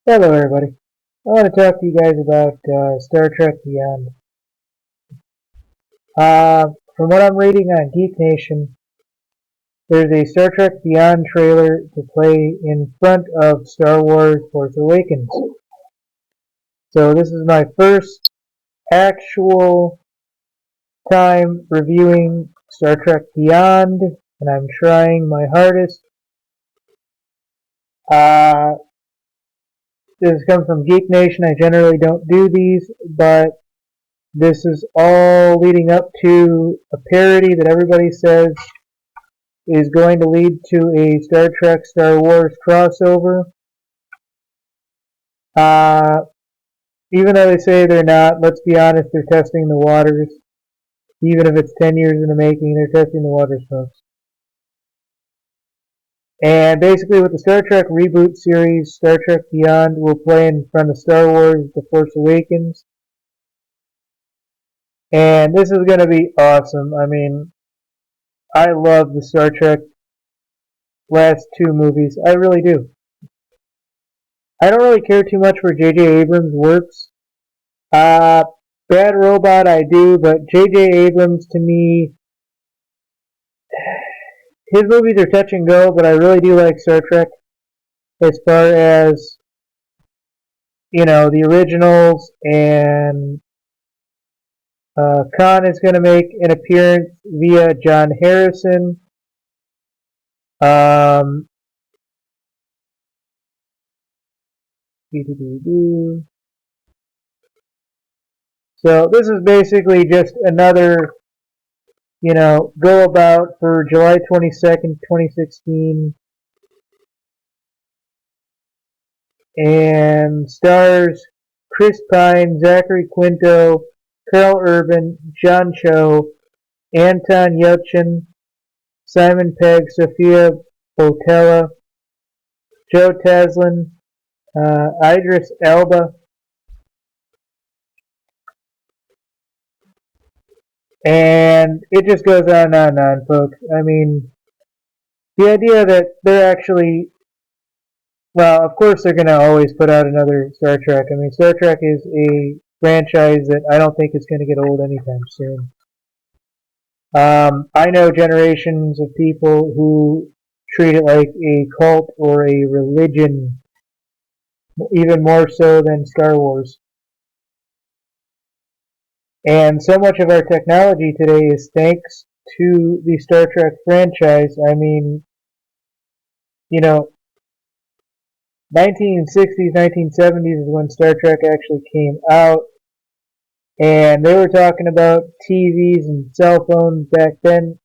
Hello, everybody. I want to talk to you guys about Star Trek Beyond. From what I'm reading on Geek Nation, there's a Star Trek Beyond trailer to play in front of Star Wars Force Awakens. So this is my first actual time reviewing Star Trek Beyond, and I'm trying my hardest. Uh, this comes from Geek Nation. I generally don't do these, but this is all leading up to a parody that everybody says is going to lead to a Star Trek Star Wars crossover. Uh, Even though they say they're not, let's be honest, they're testing the waters. Even if it's 10 years in the making, they're testing the waters, folks. And basically, with the Star Trek reboot series, Star Trek Beyond will play in front of Star Wars The Force Awakens. And this is going to be awesome. I mean, I love the Star Trek last two movies. I really do. I don't really care too much for J.J. Abrams' works. Uh, Bad Robot I do, but J.J. Abrams to me, his movies are touch and go, but I really do like Star Trek as far as, the originals, and Khan is going to make an appearance via John Harrison. Um, so this is basically just another, go about for July 22nd, 2016, and stars Chris Pine, Zachary Quinto, Carl Urban, John Cho, Anton Yelchin, Simon Pegg, Sophia Botella, Joe Taslim, Idris Elba, and it just goes on and on and on, folks. I mean, the idea that they're actually, well, of course they're going to always put out another Star Trek. I mean, Star Trek is a franchise that I don't think is going to get old anytime soon. I know generations of people who treat it like a cult or a religion, even more so than Star Wars. And so much of our technology today is thanks to the Star Trek franchise. I mean, you know, 1960s, 1970s is when Star Trek actually came out. And they were talking about TVs and cell phones back then.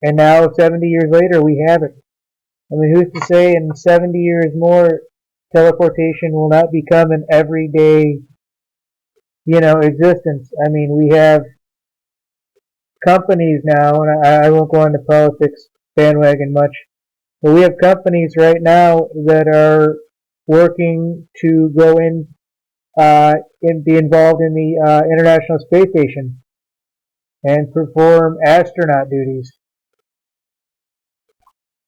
And now, 70 years later, we have it. I mean, who's to say in 70 years more, teleportation will not become an everyday, existence? I mean, we have companies now, and I won't go into politics bandwagon much, but we have companies right now that are working to go in and be involved in the International Space Station and perform astronaut duties.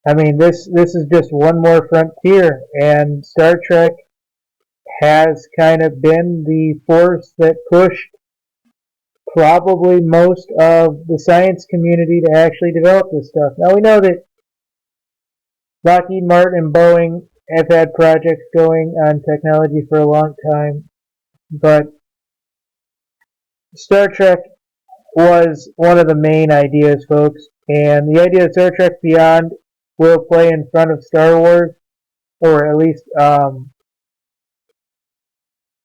I mean, this is just one more frontier, and Star Trek has kind of been the force that pushed probably most of the science community to actually develop this stuff. Now we know that Lockheed Martin and Boeing have had projects going on technology for a long time, but Star Trek was one of the main ideas, folks. And the idea of Star Trek Beyond will play in front of Star Wars, or at least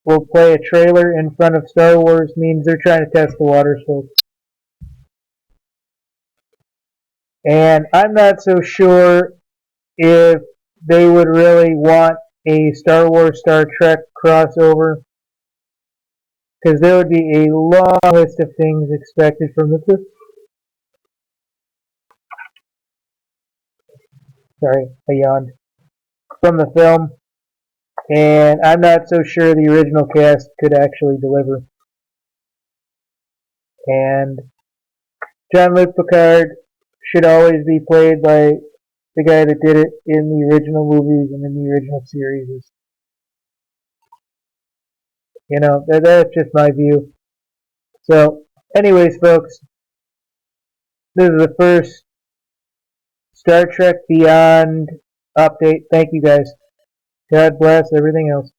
will play a trailer in front of Star Wars, means they're trying to test the waters, folks. And I'm not so sure if they would really want a Star Wars Star Trek crossover, because there would be a long list of things expected from the sorry, I yawned, from the film, and I'm not so sure the original cast could actually deliver. And Jean-Luc Picard should always be played by the guy that did it in the original movies and in the original series. You know, that's just my view. So, anyways, folks, this is the first Star Trek Beyond update. Thank you guys. God bless everything else.